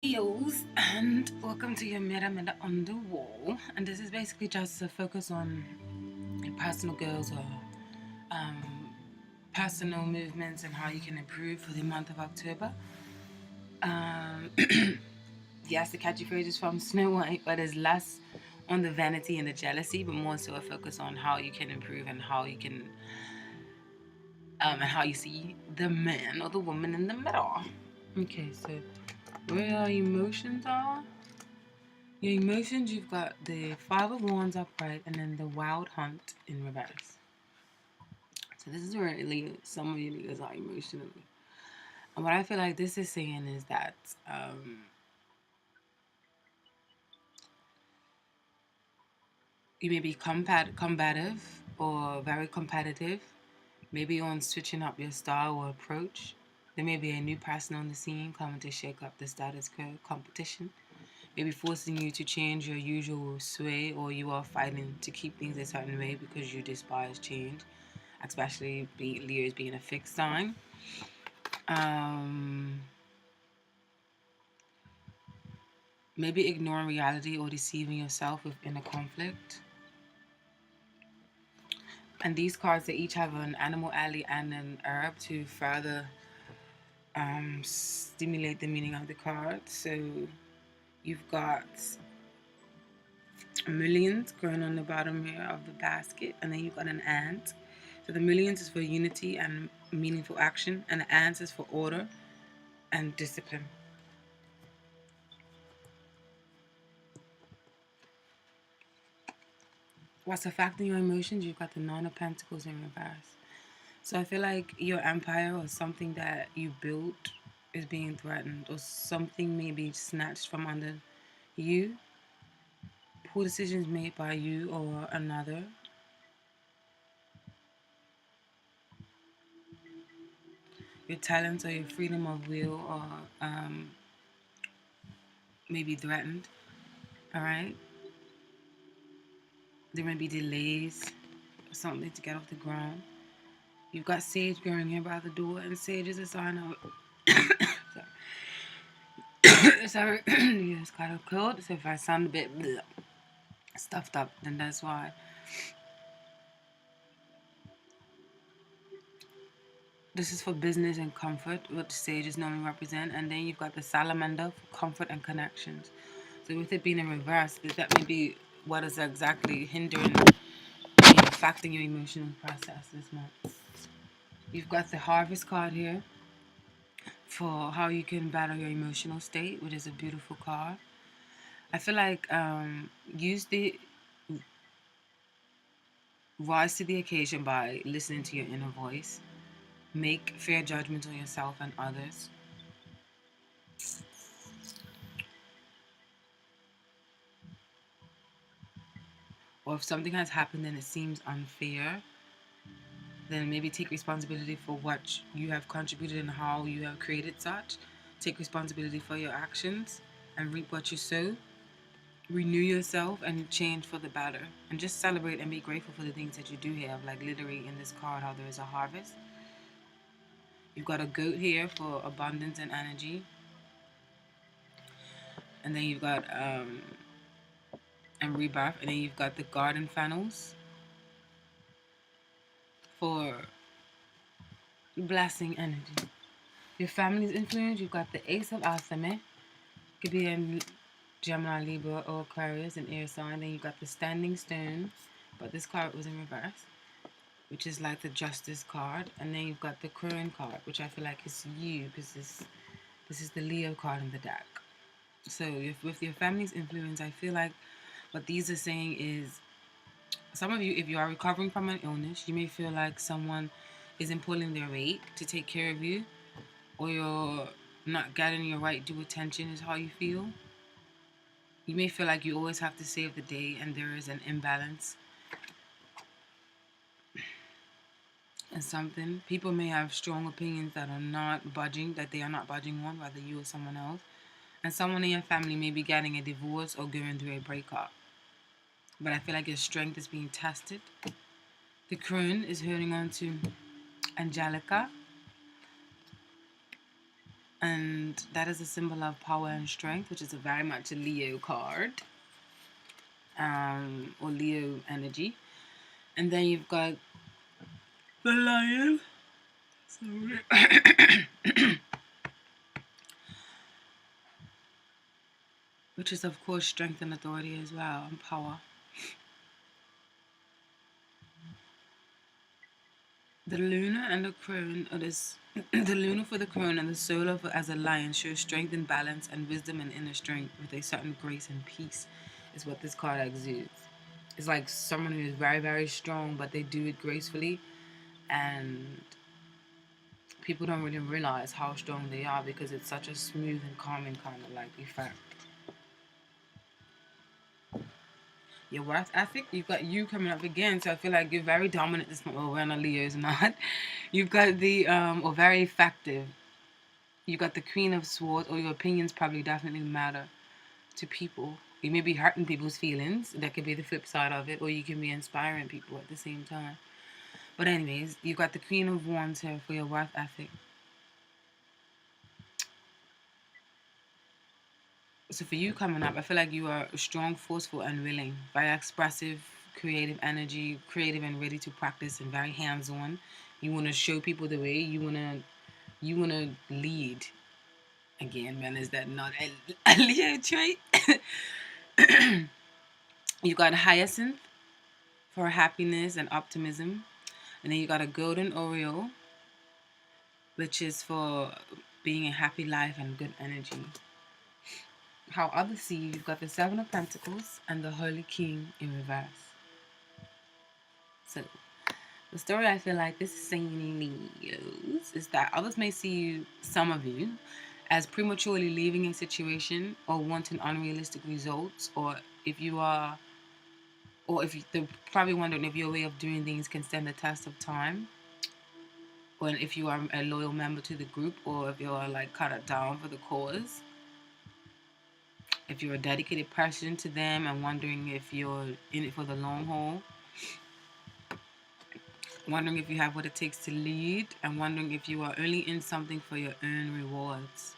Yos, and welcome to your Meta on the Wall. And this is basically just a focus on personal goals or um, personal movements and how you can improve for the month of October. Um, yes, the catchy phrase is from Snow White, but it's less on the vanity and the jealousy, but more so a focus on how you can improve and how you can and how you see the man or the woman in the middle. Okay, so where your emotions are? Your emotions, you've got the Five of Wands upright and then the Wild Hunt in reverse. So this is where some of you Leos are emotionally. And what I feel like this is saying is that you may be combative or very competitive, maybe on switching up your style or approach. There may be a new person on the scene coming to shake up the status quo competition, maybe forcing you to change your usual sway, or you are fighting to keep things a certain way because you despise change, especially Leo's being a fixed sign. Maybe ignoring reality or deceiving yourself within a conflict. And these cards, they each have an animal alley and an herb to further stimulate the meaning of the card. So you've got millions growing on the bottom here of the basket, and then you've got an ant. So the millions is for unity and meaningful action, and the ants is for order and discipline. What's affecting your emotions? You've got the Nine of Pentacles in reverse. So I feel like your empire or something that you built is being threatened, or something may be snatched from under you. Poor decisions made by you or another. Your talents or your freedom of will or may be threatened. All right. There may be delays or something to get off the ground. You've got sage growing here by the door, and sage is a sign of. Sorry, yeah, it's kind of cold. So if I sound a bit stuffed up, then that's why. This is for business and comfort, what the sages normally represent. And then you've got the salamander for comfort and connections. So with it being in reverse, that may be what is exactly hindering and affecting your emotional process this month. You've got the harvest card here for how you can battle your emotional state, which is a beautiful card. I feel like rise to the occasion by listening to your inner voice. Make fair judgments on yourself and others. Or if something has happened and it seems unfair, then maybe take responsibility for what you have contributed and how you have created such. Take responsibility for your actions and reap what you sow. Renew yourself and change for the better. And just celebrate and be grateful for the things that you do have. Like literally in this card, how there is a harvest. You've got a goat here for abundance and energy. And then you've got and rebirth. And then you've got the garden funnels for blessing energy. Your family's influence, you've got the Ace of Alchemy. Could be in Gemini, Libra, or Aquarius, an air sign. Then you've got the Standing Stone, but this card was in reverse, which is like the Justice card. And then you've got the Crone card, which I feel like is you, because this is the Leo card in the deck. So with your family's influence, I feel like what these are saying is, some of you, if you are recovering from an illness, you may feel like someone isn't pulling their weight to take care of you, or you're not getting your right due attention is how you feel. You may feel like you always have to save the day and there is an imbalance in something. People may have strong opinions that they are not budging on, whether you or someone else. And someone in your family may be getting a divorce or going through a breakup. But I feel like your strength is being tested. The Crone is holding on to Angelica. and that is a symbol of power and strength, which is a very much a Leo card, or Leo energy. And then you've got the lion. Sorry. Which is, of course, strength and authority as well, and power. The Luna and the crone, or this, the Luna for the crone and the solar for as a lion shows strength and balance and wisdom and inner strength with a certain grace and peace, is what this card exudes. It's like someone who is very, very strong, but they do it gracefully, and people don't really realize how strong they are because it's such a smooth and calming kind of like effect. Your worth ethic, you've got you coming up again, so I feel like you're very dominant this month. Well, we're not Leo's, not. You've got the or very effective. You got the Queen of Swords, or your opinions probably definitely matter to people. You may be hurting people's feelings. That could be the flip side of it, or you can be inspiring people at the same time. But anyways, you got the Queen of Wands here for your worth ethic. So for you coming up, I feel like you are strong, forceful, and willing. Very expressive, creative energy, creative and ready to practice, and very hands-on. You want to show people the way. You want to lead. Again, man, is that not a Leo trait? You got Hyacinth for happiness and optimism. And then you got a Golden Oriole, which is for being a happy life and good energy. How others see you, you've got the Seven of Pentacles and the Holy King in reverse. So, the story I feel like this is saying Leos is that others may see you, some of you, as prematurely leaving a situation or wanting unrealistic results, or if you are, or if you, they're probably wondering if your way of doing things can stand the test of time, or if you are a loyal member to the group, or if you're like kind of down for the cause. If you're a dedicated person to them and wondering if you're in it for the long haul, wondering if you have what it takes to lead, and wondering if you are only in something for your own rewards,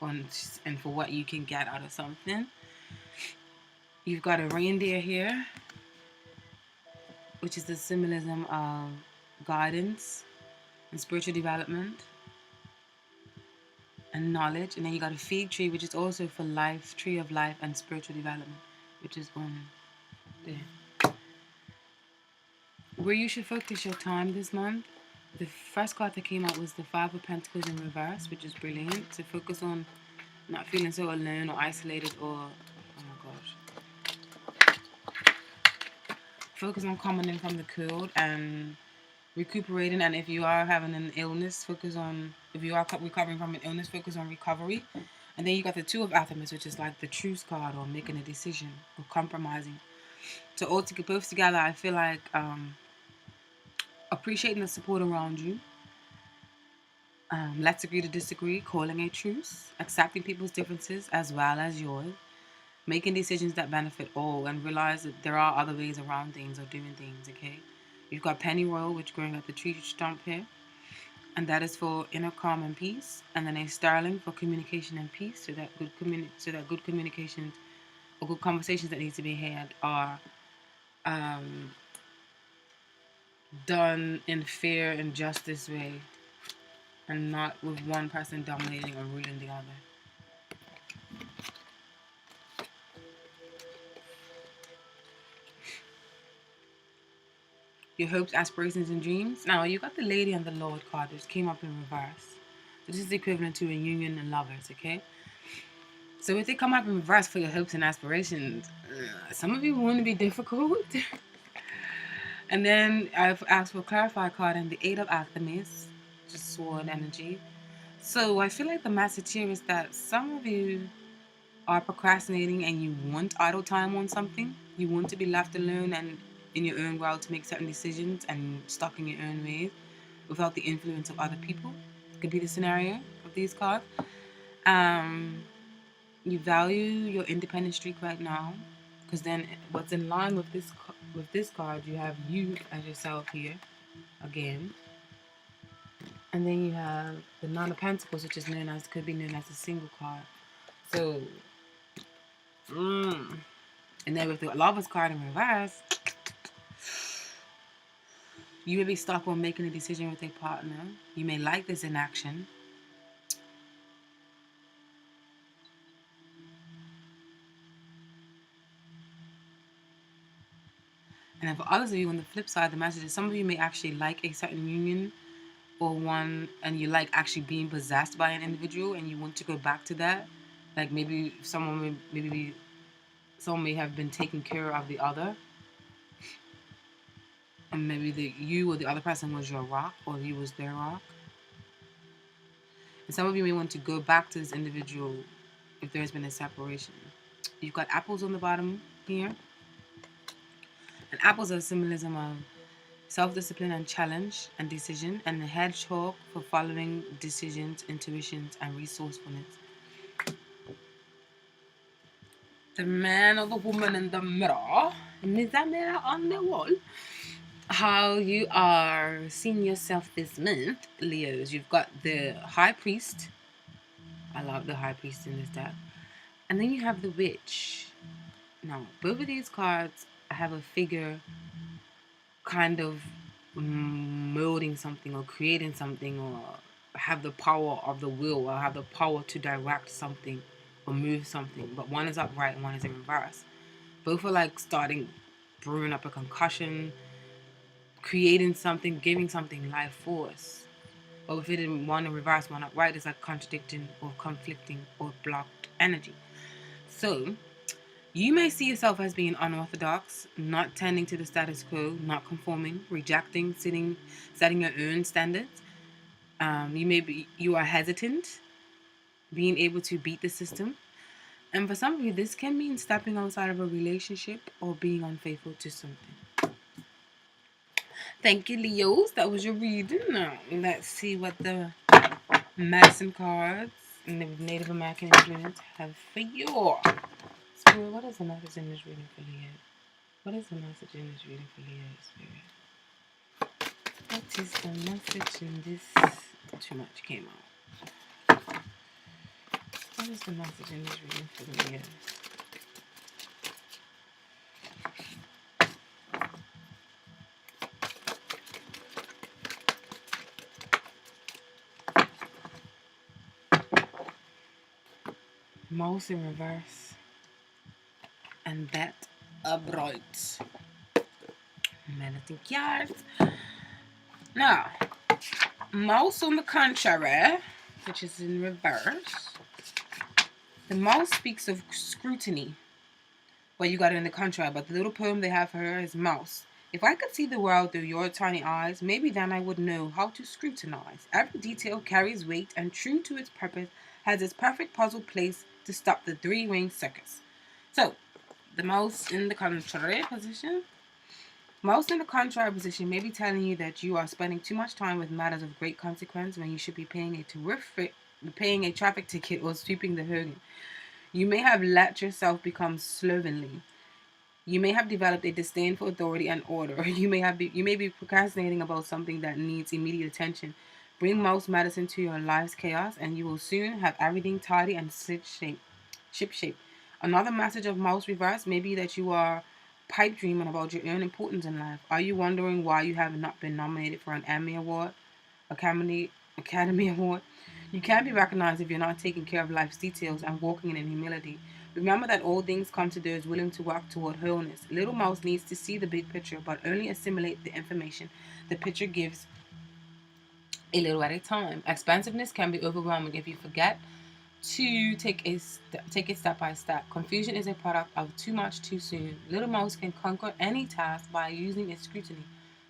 and for what you can get out of something. You've got a reindeer here, which is the symbolism of guidance and spiritual development and knowledge. And then you got a fig tree, which is also for life, tree of life and spiritual development, which is on there. Where you should focus your time this month, the first card that came out was the Five of Pentacles in reverse, which is brilliant. To focus on not feeling so alone or isolated, or, oh my gosh, focus on coming in from the cold and recuperating. And if you are having an illness, focus on, if you are recovering from an illness, focus on recovery. And then you got the Two of Athemis, which is like the truce card, or making a decision or compromising. So all both together, I feel like appreciating the support around you. Let's agree to disagree, calling a truce, accepting people's differences as well as yours, making decisions that benefit all, and realize that there are other ways around things or doing things, okay? You've got Pennyroyal, which growing at the tree stump here, and that is for inner calm and peace. And then a Sterling for communication and peace, so that good communications or good conversations that need to be had are done in fair and justice way, and not with one person dominating or ruling the other. Your hopes, aspirations, and dreams. Now, you got the Lady and the Lord card, which came up in reverse. So this is equivalent to a union and lovers, okay? So if they come up in reverse for your hopes and aspirations, some of you want to be difficult. And then I've asked for a clarify card and the Eight of Athemis, just sword energy. So I feel like the message here is that some of you are procrastinating and you want idle time on something. You want to be left alone and in your own world to make certain decisions and stuck in your own ways without the influence of other people. Could be the scenario of these cards. You value your independent streak right now, because then what's in line with this card, you have you as yourself here again. And then you have the Nine of Pentacles, which is could be known as a single card. So, and then with the Lover's card in reverse, you may be stuck on making a decision with a partner. You may like this inaction. And then for others of you, on the flip side, the message is some of you may actually like a certain union or one, and you like actually being possessed by an individual, and you want to go back to that. Like maybe someone may have been taking care of the other, and maybe you or the other person was your rock, or you was their rock. And some of you may want to go back to this individual if there's been a separation. You've got apples on the bottom here. And apples are a symbolism of self-discipline and challenge and decision, and the hedgehog for following decisions, intuitions, and resourcefulness. The man or the woman in the mirror, mirror on the wall. How you are seeing yourself this month, Leos. You've got the High Priest. I love the High Priest in this deck. And then you have the Witch. Now, both of these cards have a figure kind of molding something or creating something, or have the power of the will, or have the power to direct something or move something. But one is upright and one is in reverse. Both are like brewing up a concussion, creating something, giving something life force. But with it in one in reverse, one upright, is like contradicting or conflicting or blocked energy. So you may see yourself as being unorthodox, not tending to the status quo, not conforming, rejecting, setting your own standards. You are hesitant, being able to beat the system. And for some of you, this can mean stepping outside of a relationship or being unfaithful to something. Thank you, Leos. That was your reading. Now, let's see what the medicine cards and the Native American influence have for you. Spirit, what is the message in this reading for Leo? What is the message in this reading for Leo, Spirit? What is the message in this? Too much came out. What is the message in this reading for Leo? Mouse in reverse. And that upright. Medicine cards. Now, mouse on the contrary, which is in reverse. The mouse speaks of scrutiny. Well, you got it in the contrary, but the little poem they have for her is mouse. If I could see the world through your tiny eyes, maybe then I would know how to scrutinize. Every detail carries weight, and true to its purpose, has its perfect puzzle place to stop the three-ring circus. So, the mouse in the contrary position. Mouse in the contrary position may be telling you that you are spending too much time with matters of great consequence when you should be paying a traffic ticket or sweeping the hogan. You may have let yourself become slovenly. You may have developed a disdain for authority and order. You may be procrastinating about something that needs immediate attention. Bring mouse medicine to your life's chaos, and you will soon have everything tidy and ship-shape. Another message of mouse reverse may be that you are pipe dreaming about your own importance in life. Are you wondering why you have not been nominated for an Emmy Award, Academy Award? You can't be recognized if you're not taking care of life's details and walking in humility. Remember that all things come to those willing to work toward wholeness. Little mouse needs to see the big picture, but only assimilate the information the picture gives a little at a time. Expansiveness can be overwhelming if you forget to take it step by step. Confusion is a product of too much too soon. Little mouse can conquer any task by using its scrutiny.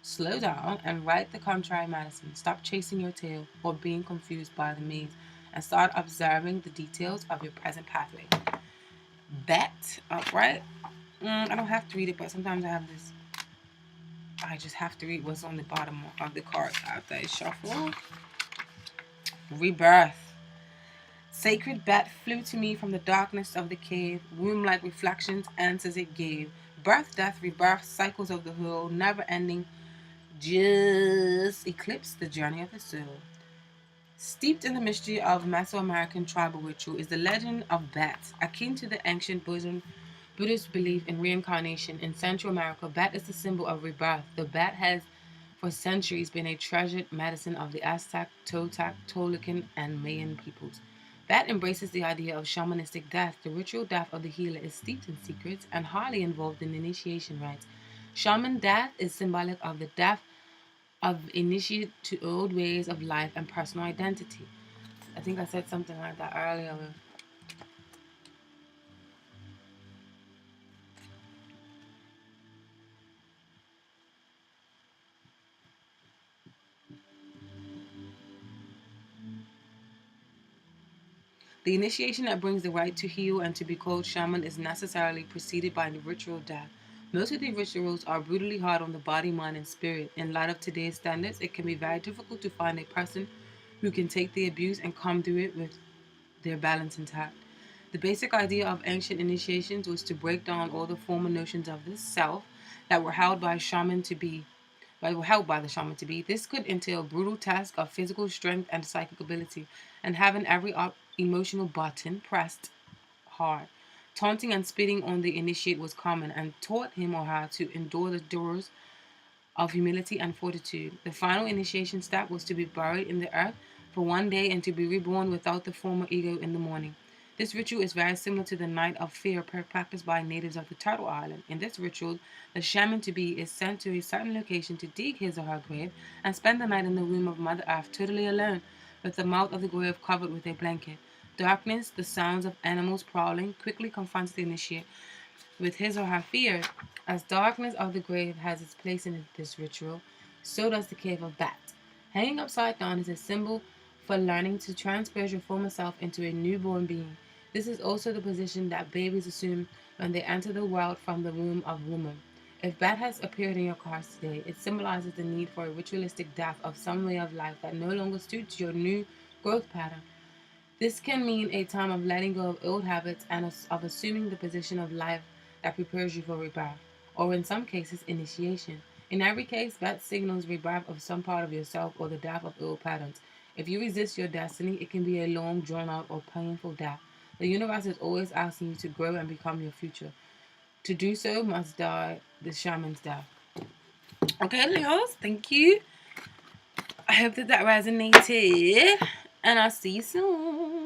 Slow down and write the contrary medicine. Stop chasing your tail or being confused by the maze, and start observing the details of your present pathway. That upright. I don't have to read it, but sometimes I just have to read what's on the bottom of the card after I shuffle. Rebirth. Sacred bat flew to me from the darkness of the cave. Womb-like reflections, answers it gave. Birth, death, rebirth, cycles of the whole, never ending, just eclipse the journey of the soul. Steeped in the mystery of Mesoamerican tribal ritual is the legend of bats. Akin to the ancient Buddhist belief in reincarnation in Central America, bat is the symbol of rebirth. The bat has for centuries been a treasured medicine of the Aztec, Toltecan, and Mayan peoples. Bat embraces the idea of shamanistic death. The ritual death of the healer is steeped in secrets and highly involved in initiation rites. Shaman death is symbolic of the death of initiate to old ways of life and personal identity. I think I said something like that earlier. The initiation that brings the right to heal and to be called shaman is necessarily preceded by the ritual death. Most of the rituals are brutally hard on the body, mind, and spirit. In light of today's standards, it can be very difficult to find a person who can take the abuse and come through it with their balance intact. The basic idea of ancient initiations was to break down all the former notions of the self that were held by shaman to be were held by the shaman to be. This could entail brutal tasks of physical strength and psychic ability, and having every emotional button pressed hard. Taunting and spitting on the initiate was common, and taught him or her to endure the doors of humility and fortitude. The final initiation step was to be buried in the earth for one day and to be reborn without the former ego in the morning. This ritual is very similar to the Night of Fear practiced by natives of the Turtle Island. In this ritual, the shaman to be is sent to a certain location to dig his or her grave and spend the night in the womb of Mother Earth totally alone, with the mouth of the grave covered with a blanket. Darkness, the sounds of animals prowling, quickly confronts the initiate with his or her fear. As darkness of the grave has its place in this ritual, so does the cave of bats. Hanging upside down is a symbol for learning to transpose your former self into a newborn being. This is also the position that babies assume when they enter the world from the womb of woman. If bat has appeared in your cards today, it symbolizes the need for a ritualistic death of some way of life that no longer suits your new growth pattern. This can mean a time of letting go of old habits and of assuming the position of life that prepares you for rebirth, or in some cases, initiation. In every case, that signals rebirth of some part of yourself or the death of old patterns. If you resist your destiny, it can be a long, drawn-out, or painful death. The universe is always asking you to grow and become your future. To do so, must die the shaman's death. Okay, Leos, thank you. I hope that resonated, and I'll see you soon.